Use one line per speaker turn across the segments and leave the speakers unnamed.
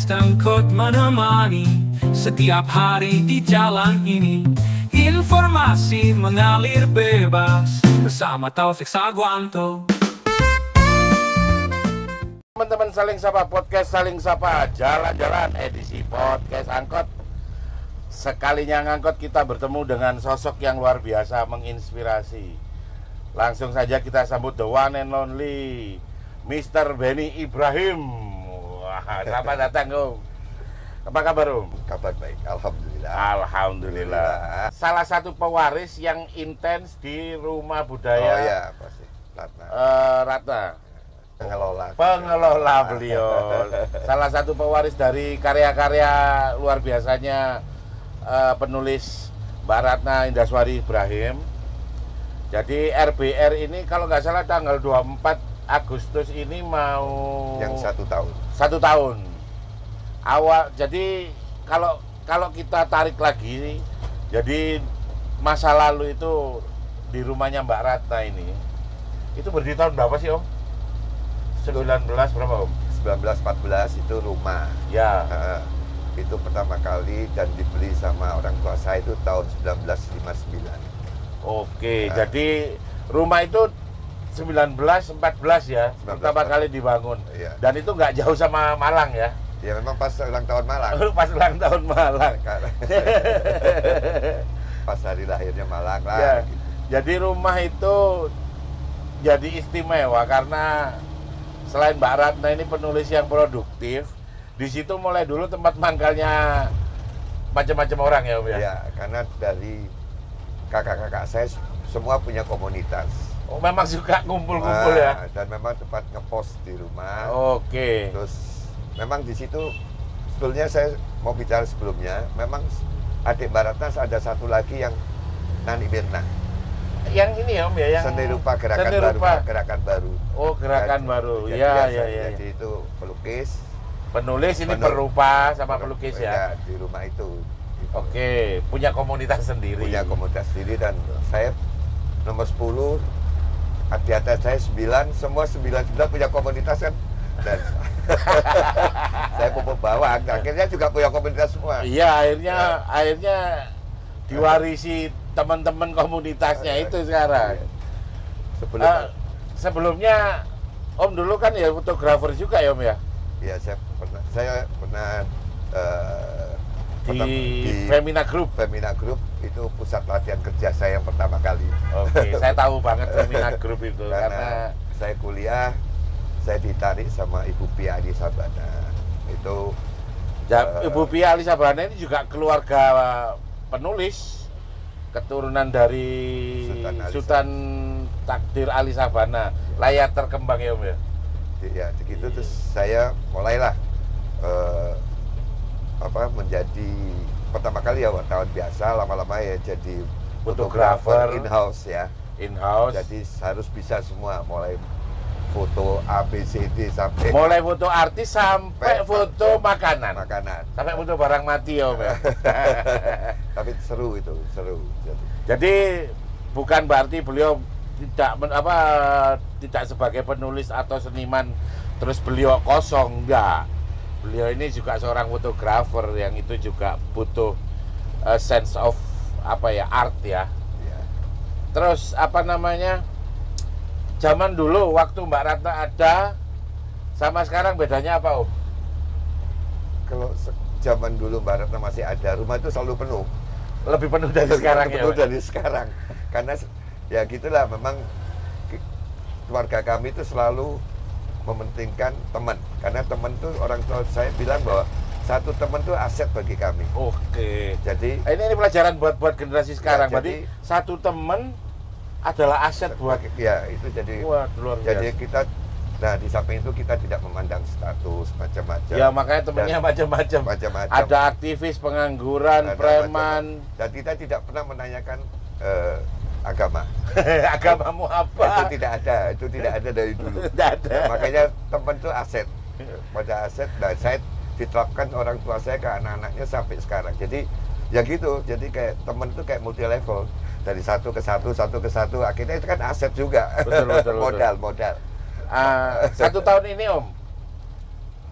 podcast Angkot menemani setiap hari di jalan ini. Informasi mengalir bebas bersama Taufik Sagwanto.
Teman-teman saling sapa, podcast saling sapa, jalan-jalan edisi podcast Angkot. Sekalinya ngangkot kita bertemu dengan sosok yang luar biasa, menginspirasi. Langsung saja kita sambut the one and only Mr. Benny Ibrahim. Wah, selamat datang Om. Apa kabar Om?
Kabar baik, alhamdulillah.
Alhamdulillah. Salah satu pewaris yang intens di Rumah Budaya.
Oh ya, pasti.
Ratna.
Pengelola
Beliau. Salah satu pewaris dari karya-karya luar biasanya penulis Mbak Ratna Indaswari Ibrahim. Jadi RBR ini kalau nggak salah tanggal 24 Agustus ini mau
yang 1 tahun.
1 tahun. Jadi kalau kita tarik lagi, jadi masa lalu itu di rumahnya Mbak Ratna ini, itu berdiri tahun berapa sih Om? 19 berapa Om?
1914 itu rumah.
Ya.
Itu pertama kali dan dibeli sama orang tua saya itu tahun 1959.
Oke, jadi rumah itu 1914 ya, pertama kali dibangun.
Iya.
Dan itu nggak jauh sama Malang ya?
Ya memang pas ulang tahun Malang.
Pas ulang tahun Malang.
Pas hari lahirnya Malang lah.
Ya.
Gitu.
Jadi rumah itu jadi istimewa karena selain Mbak Ratna ini penulis yang produktif, di situ mulai dulu tempat mangkalnya macam-macam orang ya Om ya?
Ya, karena dari kakak-kakak saya semua punya komunitas.
Oh, memang suka ngumpul-ngumpul ya?
Dan memang tempat ngepost di rumah.
Oke.
Terus memang di situ sebetulnya saya mau bicara sebelumnya, memang adik Mbak Ratna ada satu lagi yang Nani Mirna.
Yang ini ya Om ya? Yang
Seni rupa gerakan
seni
baru.
rupa.
Gerakan baru.
Oh, gerakan baru.
Jadi
Ya,
biasa,
ya.
Jadi itu pelukis.
Penulis ini perupa sama pelukis ya?
Di rumah itu. Gitu.
Oke, punya komunitas sendiri.
Punya komunitas sendiri dan saya nomor 10, adik-adik saya 9, semua 9 punya komunitas kan. Dan saya pupuk bawang, akhirnya juga punya komunitas semua.
Iya, akhirnya diwarisi teman-teman komunitasnya itu sekarang. Sebelumnya Om dulu kan ya fotografer juga ya Om ya?
Iya, saya pernah
di Femina Group.
Femina Group itu pusat latihan kerja saya yang pertama kali.
Oke, saya tahu banget Femina Group itu karena
saya kuliah, saya ditarik sama Ibu Pia Alisabana. Itu
Ibu Pia Alisabana ini juga keluarga penulis, keturunan dari Sultan Takdir Alisabana. Layar terkembang ya Om ya?
Ya, begitu terus saya mulailah menjadi pertama kali ya wartawan biasa, lama-lama ya jadi fotografer in-house ya.
In-house.
Jadi harus bisa semua, mulai foto ABCD sampai
mulai foto artis sampai foto makanan. Sampai foto barang mati ya Om ya.
Tapi seru itu, seru.
Jadi bukan berarti beliau tidak sebagai penulis atau seniman terus beliau kosong, enggak. Beliau ini juga seorang fotografer yang itu juga butuh sense of art ya. Terus zaman dulu waktu Mbak Ratna ada sama sekarang bedanya apa Om?
Kalau zaman dulu Mbak Ratna masih ada, rumah itu selalu penuh.
Lebih penuh dari sekarang ya?
Penuh dari sekarang. Karena ya gitulah, memang keluarga kami itu selalu mementingkan teman. Karena teman itu, orang tua saya bilang bahwa satu teman itu aset bagi kami.
Oke.
Jadi
ini pelajaran buat generasi sekarang.
Ya,
berarti satu teman adalah aset buat.
Ya, itu jadi.
Wah, luar biasa.
Jadi kita, nah di samping itu kita tidak memandang status macam-macam.
Ya makanya temennya macam-macam. Ada aktivis, pengangguran, preman.
Dan kita tidak pernah menanyakan agama.
Agamamu apa?
Itu tidak ada dari dulu.
Tidak ada.
Makanya teman itu aset. Pada aset, dan saya diterapkan orang tua saya ke anak-anaknya sampai sekarang. Jadi ya gitu, jadi kayak teman itu kayak multi level, dari satu ke satu, akhirnya itu kan aset juga.
Betul.
modal.
1 tahun ini Om,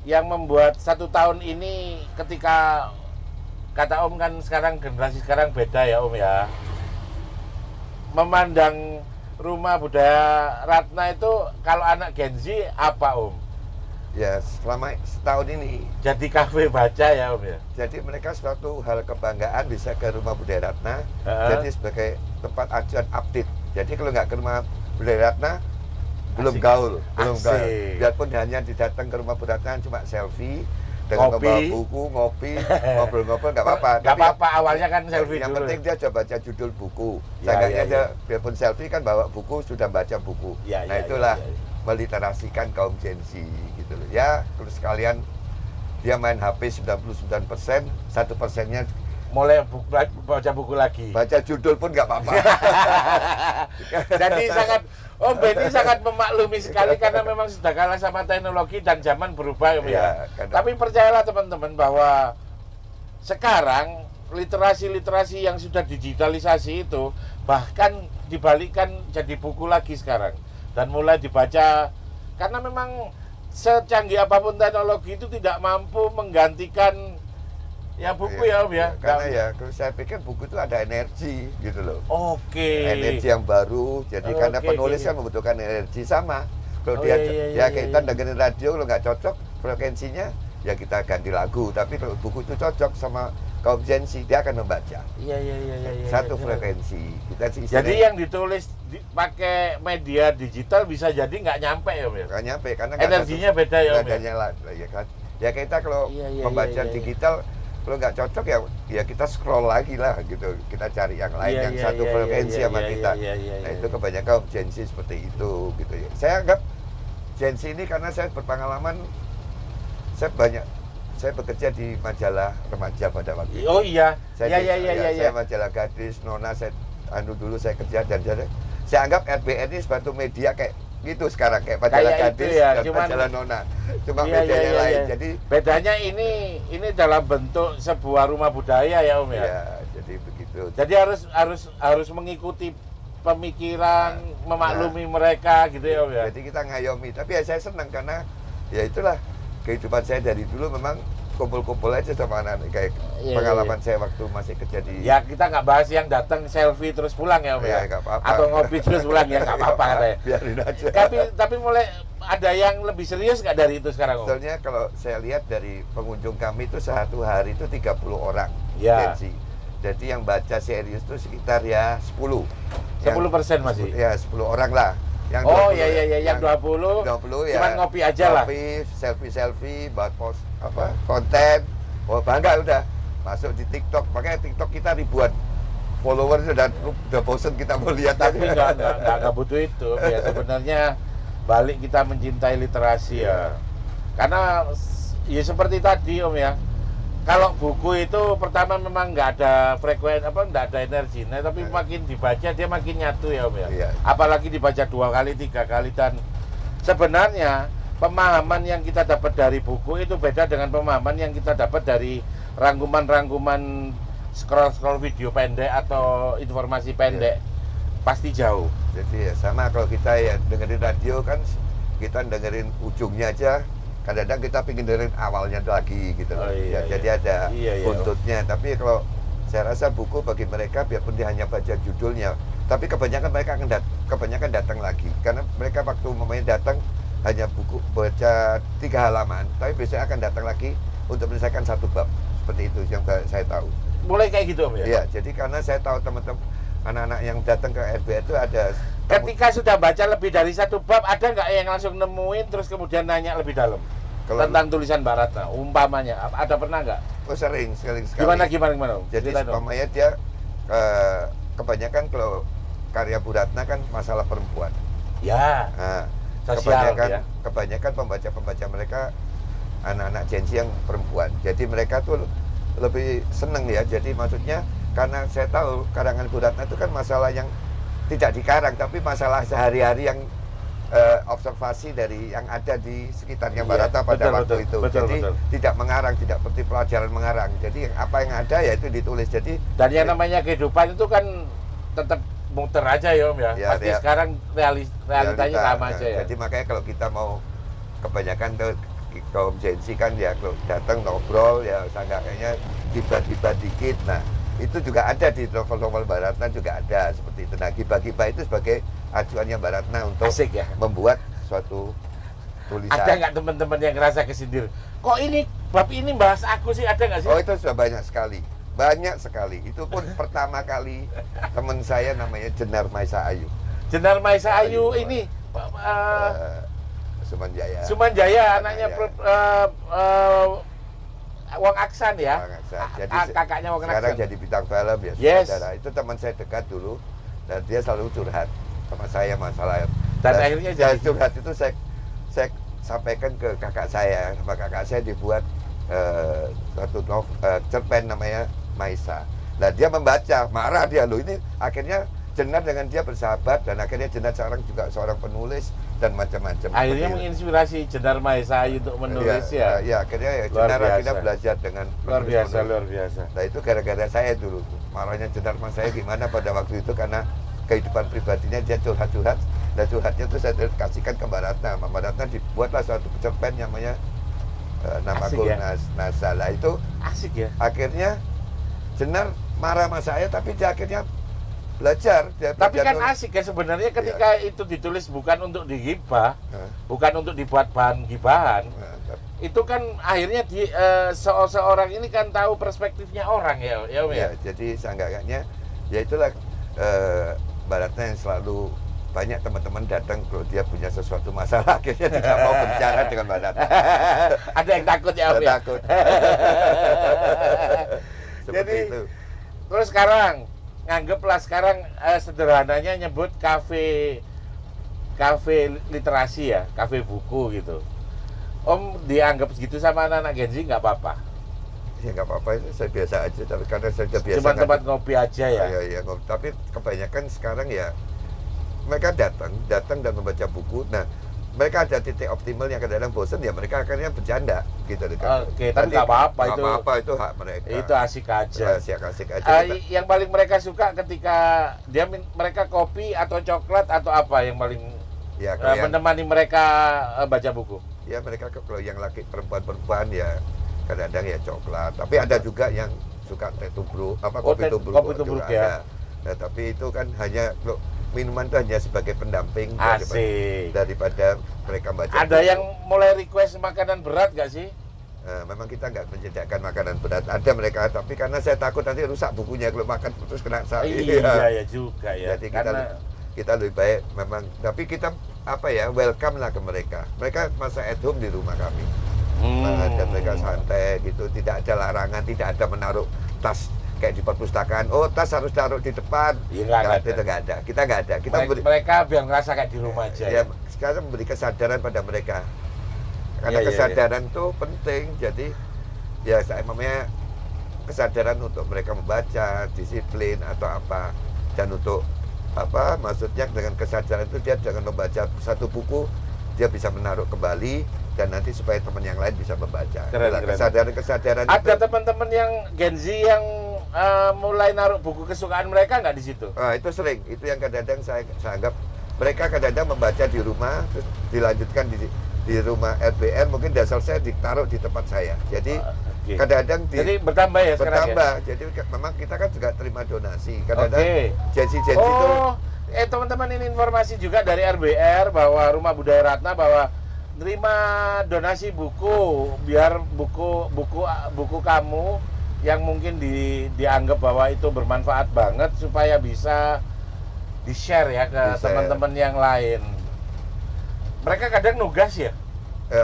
yang membuat 1 tahun ini ketika kata Om kan sekarang generasi sekarang beda ya Om ya, memandang Rumah Budaya Ratna itu kalau anak Gen Z apa Om?
Ya selama setahun ini
Jadi kafe baca ya Om ya?
jadi mereka suatu hal kebanggaan bisa ke Rumah Budaya Ratna. Jadi sebagai tempat acuan update. Jadi kalau nggak ke Rumah Budaya Ratna belum gaul, belum gaul. Biarpun hanya didatang ke Rumah Budaya Ratna cuma selfie dengan membawa buku, ngopi, ngobrol-ngobrol nggak apa-apa.
Nggak apa-apa, awalnya kan selfie
yang
dulu.
penting dia coba baca judul buku.
Ya,
Seenggaknya
ya,
dia
ya.
biarpun selfie kan bawa buku, sudah baca buku.
Ya,
Nah
ya,
itulah
ya, ya.
meliterasikan kaum Gen Z gitu loh. Ya kalau sekalian dia main HP 99%, 1%-nya
Mulai baca buku lagi.
baca judul pun nggak apa-apa.
Jadi Om Benny sangat memaklumi sekali karena memang sudah kalah sama teknologi dan zaman berubah Om ya.
Ya, karena-
Tapi percayalah teman-teman bahwa sekarang literasi-literasi yang sudah digitalisasi itu bahkan dibalikkan jadi buku lagi sekarang dan mulai dibaca karena memang secanggih apapun teknologi itu tidak mampu menggantikan ya buku ya Om ya.
Karena ya kalau saya pikir buku itu ada energi gitu loh.
Oke.
Energi yang baru. Jadi karena
Oke,
penulis
oke.
kan membutuhkan energi sama. Kalau
Oh,
dia
iya,
ya
iya,
kayak
iya.
kita dengerin radio kalau nggak cocok frekuensinya ya kita ganti lagu. Tapi kalau buku itu cocok sama kaum Gen Z dia akan membaca.
Iya.
Satu
Iya.
frekuensi. Kita sih
Jadi yang ditulis pakai media digital bisa jadi nggak nyampe ya Om ya?
nggak nyampe karena nggak
Energinya beda ya Om ya?
nadanya lah ya kan. Ya kita kalau
Iya,
pembacaan
iya.
digital kalau nggak cocok ya kita scroll lagi lah gitu. Kita cari yang lain
Iya,
yang
iya,
satu
iya,
frekuensi
iya,
sama
iya,
kita.
iya,
Nah
iya.
itu kebanyakan Gen Z seperti itu gitu ya. Saya anggap Gen Z ini karena saya berpengalaman, saya bekerja di majalah remaja pada waktu itu.
Oh iya.
Saya
Iya.
majalah gadis, Nona, saya dulu saya kerja dan saya anggap RBN ini suatu media kayak gitu sekarang kayak majalah
Kayak itu
gadis
ya,
dan
cuman-
majalah Nona. Cuma
Iya,
medianya
iya,
lain.
iya.
Jadi
Bedanya ini dalam bentuk sebuah rumah budaya ya Om ya.
ya jadi begitu.
Jadi harus mengikuti pemikiran, memaklumi mereka gitu ya Om ya.
Jadi kita ngayomi. Tapi ya saya senang karena ya itulah kehidupan saya dari dulu memang kumpul-kumpul aja sama anak-anak kayak
Iya,
pengalaman saya waktu masih kerja di
Ya kita nggak bahas yang datang selfie terus pulang ya Om ya.
Ya, nggak apa-apa.
Atau ngopi terus pulang ya nggak apa-apa katanya.
Biarin aja.
Tapi mulai ada yang lebih serius nggak dari itu sekarang Om?
Sebetulnya kalau saya lihat dari pengunjung kami itu satu hari itu 30 orang
Ya.
Gen Z. Jadi yang baca serius itu sekitar ya 10.
10% masih.
Ya 10 orang lah. Yang
Oh
20
iya yang 20
ya.
cuman ngopi aja lah.
Ngopi, selfie, buat post konten. Oh bangga udah masuk di TikTok. Makanya TikTok kita ribuan followers udah bosen kita mau lihat
Tapi
aja.
nggak butuh itu Om ya. Sebenarnya balik kita mencintai literasi ya. Karena ya seperti tadi Om ya. Kalau buku itu pertama memang nggak ada nggak ada energi, nah, tapi makin dibaca dia makin nyatu ya Om ya.
Iya.
Apalagi dibaca 2 kali, 3 kali dan sebenarnya pemahaman yang kita dapat dari buku itu beda dengan pemahaman yang kita dapat dari rangkuman-rangkuman scroll video pendek atau informasi pendek. Pasti jauh.
Jadi ya sama kalau kita ya dengerin radio kan kita dengerin ujungnya aja. Kadang-kadang kita pengen dengerin awalnya lagi gitu loh.
Oh, iya,
Ya, jadi
iya.
ada
Iya, iya.
buntutnya. Tapi kalau saya rasa buku bagi mereka biarpun dia hanya baca judulnya, tapi kebanyakan mereka akan kebanyakan datang lagi karena mereka waktu memangnya datang hanya buku baca 3 halaman, tapi biasanya akan datang lagi untuk menyelesaikan 1 bab. Seperti itu yang saya tahu.
Mulai kayak gitu Om ya.
Iya, jadi karena saya tahu teman-teman anak-anak yang datang ke RBN itu ada
Ketika sudah baca lebih dari 1 bab, ada nggak yang langsung nemuin terus kemudian nanya lebih dalam tentang tulisan Mbak Ratna? Umpamanya, ada pernah nggak?
Oh sering, sekali.
Gimana Om?
Jadi
Cerita dong.
umpamanya dia kebanyakan kalau karya Bu Ratna kan masalah perempuan.
Ya,
Nah,
sosial ya.
kebanyakan pembaca mereka anak-anak Gen Z yang perempuan. Jadi mereka tuh lebih seneng ya. Jadi maksudnya karena saya tahu karangan Bu Ratna itu kan masalah yang tidak dikarang, tapi masalah sehari-hari yang observasi dari yang ada di sekitarnya Mbak
Iya,
Ratna pada
betul,
waktu
betul,
itu.
betul,
Jadi
betul.
tidak mengarang, tidak seperti pelajaran mengarang. Jadi apa yang ada ya itu ditulis. Jadi
Dan yang namanya kehidupan itu kan tetap muter aja ya Om ya.
Ya,
Pasti
ya.
sekarang realitanya
realita.
sama aja ya.
Jadi makanya kalau kita mau kebanyakan kaum Gen Z kan ya kalau datang ngobrol ya seenggaknya gibah-gibah dikit. Nah itu juga ada di novel-novel Mbak Ratna juga ada seperti itu. Nah gibah-gibah itu sebagai acuannya Mbak Ratna untuk
Asik ya.
membuat suatu tulisan.
Ada nggak teman-teman yang ngerasa kesindir? Kok ini bab ini bahas aku sih, ada nggak sih?
Oh itu sudah banyak sekali. Banyak sekali. Itu pun pertama kali teman saya namanya Jenar Maisa Ayu.
Jenar Maisa Ayu
Ayu,
ini
Sumanjaya.
Sumanjaya, anaknya
Anaknya.
Wong Aksan ya.
Wong Aksan. Jadi
Kakaknya Wong
sekarang
Aksan.
jadi bintang film ya.
Yes.
Saudara. Itu teman saya dekat dulu dan dia selalu curhat sama saya masalah.
Dan akhirnya jadi
curhat itu saya sampaikan ke kakak saya. Sama kakak saya dibuat satu cerpen namanya Maisa. Nah dia membaca, marah dia loh. Ini akhirnya Jenar dengan dia bersahabat dan akhirnya Jenar sekarang juga seorang penulis dan macam-macam.
akhirnya menginspirasi Jenar Maisa Ayu untuk menulis ya.
Ya akhirnya ya
Luar
Jenar
biasa.
akhirnya belajar dengan
Luar biasa,
penulis-penulis.
luar biasa.
Nah itu gara-gara saya dulu. Marahnya Jenar sama saya gimana pada waktu itu karena kehidupan pribadinya dia curhat-curhat. Dan curhatnya itu saya kasihkan ke Mbak Ratna. Mbak Ratna dibuatlah suatu cerpen namanya Namaku
Asik ya?
Nasala. Itu
Asik ya.
akhirnya Jenar marah sama saya tapi dia akhirnya belajar. Dia
Tapi
belajar
kan
nulis.
asik ya sebenarnya ketika itu ditulis bukan untuk digibah,
Nah,
bukan untuk dibuat bahan gibahan.
nah,
Itu kan akhirnya seorang ini kan tahu perspektifnya orang ya, ya, Om, ya.
ya, jadi seenggaknya ya itulah Mbak Ratna yang selalu banyak teman-teman datang kalau dia punya sesuatu masalah akhirnya tidak mau berbicara dengan Mbak Ratna.
Ada yang takut ya, Om, ya.
Takut. Seperti
Jadi,
itu.
Terus sekarang nganggeplah sekarang sederhananya nyebut kafe literasi ya, kafe buku gitu. Om dianggap segitu sama anak-anak Gen Z nggak apa-apa.
Ya nggak apa-apa itu saya biasa aja tapi karena saya sudah biasa
Cuma tempat
ngadep-
ngopi aja ya.
Ya, tapi kebanyakan sekarang ya mereka datang dan membaca buku. Nah, mereka ada titik optimal yang kadang-kadang bosan ya mereka akhirnya bercanda gitu.
Oke, tapi nggak apa-apa
Nggak
itu.
apa-apa itu hak mereka.
Itu asik aja.
Asik aja.
Yang paling mereka suka ketika mereka kopi atau coklat atau apa yang paling
Ya, kalau yang,
menemani mereka baca buku?
ya mereka kalau yang laki perempuan ya kadang-kadang ya coklat. Tapi ada juga yang suka teh tubruk, kopi tubruk
tubruk
juga
ya.
ada. Nah, tapi itu kan hanya kalau minuman itu hanya sebagai pendamping
Asik.
daripada mereka baca.
Ada
buku.
yang mulai request makanan berat nggak sih?
Memang kita nggak menyediakan makanan berat. Ada mereka, tapi karena saya takut nanti rusak bukunya kalau makan terus kena sapi.
Iya ya juga ya.
Jadi
Karena
kita lebih baik memang. Tapi kita welcome lah ke mereka. Mereka masa at home di rumah kami. Dan mereka santai gitu, tidak ada larangan, tidak ada menaruh tas kayak di perpustakaan. Oh, tas harus taruh di depan.
Iya, nggak ada.
Itu nggak ada. Kita nggak ada. Kita
mereka biar ngerasa kayak di rumah aja.
ya, sekarang memberi kesadaran pada mereka. Karena
Iya, iya,
kesadaran itu penting. Jadi ya saya namanya kesadaran untuk mereka membaca, disiplin atau apa, dan untuk apa maksudnya dengan kesadaran itu dia jangan membaca satu buku dia bisa menaruh kembali dan nanti supaya teman yang lain bisa membaca.
Keren.
Kesadaran
Ada
itu.
teman-teman yang Gen Z yang mulai naruh buku kesukaan mereka nggak di situ?
Itu sering. Itu yang kadang-kadang saya anggap mereka kadang-kadang membaca di rumah terus dilanjutkan di rumah RBN mungkin sudah selesai ditaruh di tempat saya. Jadi
Oke.
kadang-kadang
Jadi bertambah ya sekarang
bertambah.
ya?
Jadi memang kita kan juga terima donasi. Kadang-kadang
Oke.
Jensi itu
Teman-teman ini informasi juga dari RBR bahwa Rumah Budaya Ratna bahwa terima donasi buku biar buku kamu yang mungkin dianggap bahwa itu bermanfaat banget supaya bisa di-share ya ke teman-teman yang lain. Mereka kadang nugas ya?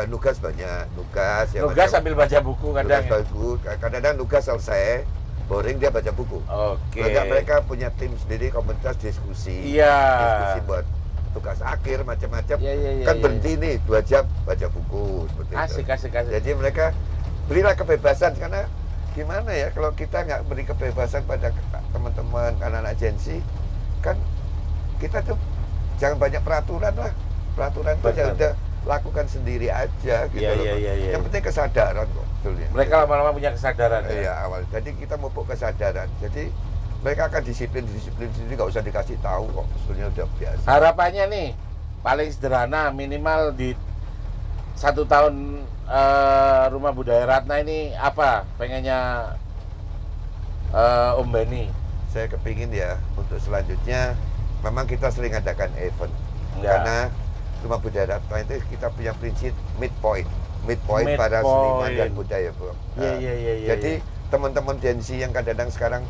nugas banyak, nugas
Nugas sambil baca buku kadang.
nugas bagus. Kadang-kadang nugas selesai boring dia baca buku.
Oke.
Mereka punya tim sendiri komunitas diskusi.
Iya.
Diskusi buat tugas akhir macam-macam.
Iya,
Kan
iya.
berhenti nih 2 jam baca buku seperti itu.
Asik.
Jadi mereka berilah kebebasan karena gimana ya kalau kita nggak beri kebebasan pada teman-teman anak-anak Gen Z kan kita tuh jangan banyak peraturan lah. Peraturan itu ya udah lakukan sendiri aja gitu loh.
Iya.
Yang penting kesadaran kok sebetulnya.
Mereka lama-lama punya kesadaran ya.
Iya awal. Jadi kita mupuk kesadaran. Jadi mereka akan disiplin sendiri nggak usah dikasih tahu kok sebetulnya udah biasa.
Harapannya nih paling sederhana minimal di 1 tahun Rumah Budaya Ratna ini apa pengennya Om Benny?
Saya kepingin ya untuk selanjutnya memang kita sering adakan event
Ya.
karena Rumah Budaya Ratna itu kita punya prinsip midpoint pada
Midpoint.
seniman dan budaya, Bro.
Iya.
Jadi teman-teman Gen Z yang kadang-kadang sekarang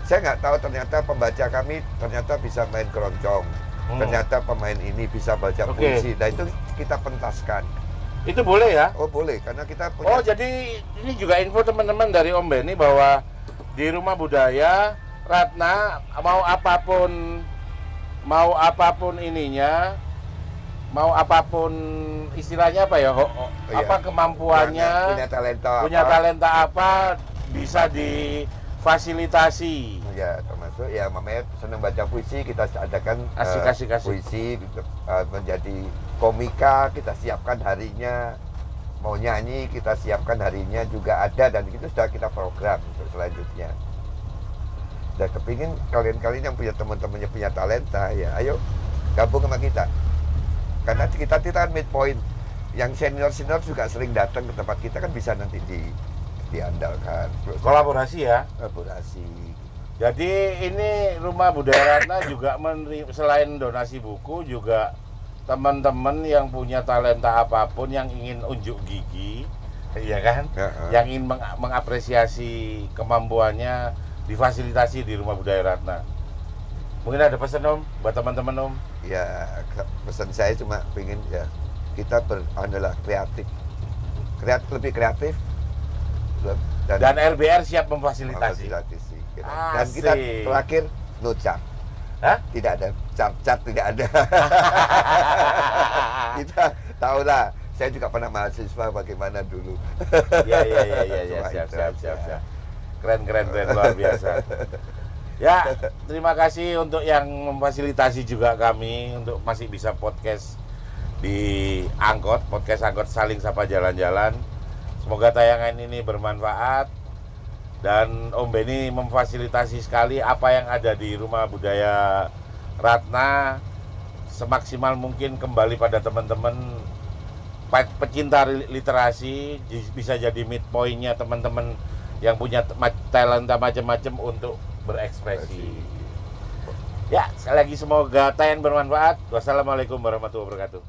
saya nggak tahu ternyata pembaca kami ternyata bisa main keroncong, ternyata pemain ini bisa baca puisi. Nah itu kita pentaskan.
Itu boleh ya?
Oh boleh, karena kita punya.
Oh jadi ini juga info teman-teman dari Om Benny bahwa di Rumah Budaya Ratna mau apapun ininya, mau apapun istilahnya apa ya, apa kemampuannya, punya talenta apa bisa difasilitasi.
Ya termasuk ya mamanya senang baca puisi, kita adakan
Kasih.
puisi menjadi komika, kita siapkan harinya, mau nyanyi kita siapkan harinya juga ada, dan itu sudah kita program untuk selanjutnya. Dan kepingin kalian-kalian yang punya teman-temannya punya talenta ya ayo gabung sama kita, karena kita kan midpoint, yang senior juga sering datang ke tempat kita kan bisa nanti diandalkan.
Kolaborasi ya.
Kolaborasi.
Jadi ini Rumah Budaya Ratna juga selain donasi buku juga teman-teman yang punya talenta apapun yang ingin unjuk gigi, ya kan? Yang ingin mengapresiasi kemampuannya difasilitasi di Rumah Budaya Ratna. Mungkin ada pesan Om buat teman-teman Om?
Ya pesan saya cuma pengen ya kita adalah lebih kreatif
dan RBR siap memfasilitasi.
Dan kita terakhir no charge.
Hah?
Tidak ada cat tidak ada. Kita tahu lah. Saya juga pernah mahasiswa bagaimana dulu.
Iya, siap. Keren luar biasa. Ya, terima kasih untuk yang memfasilitasi juga kami untuk masih bisa podcast di podcast Angkot Saling Sapa Jalan-Jalan. Semoga tayangan ini bermanfaat dan Om Benny memfasilitasi sekali apa yang ada di Rumah Budaya Ratna semaksimal mungkin kembali pada teman-teman pecinta literasi, bisa jadi midpointnya teman-teman yang punya talenta macam-macam untuk berekspresi. Ya, sekali lagi semoga tayangan bermanfaat. Wassalamualaikum warahmatullahi wabarakatuh.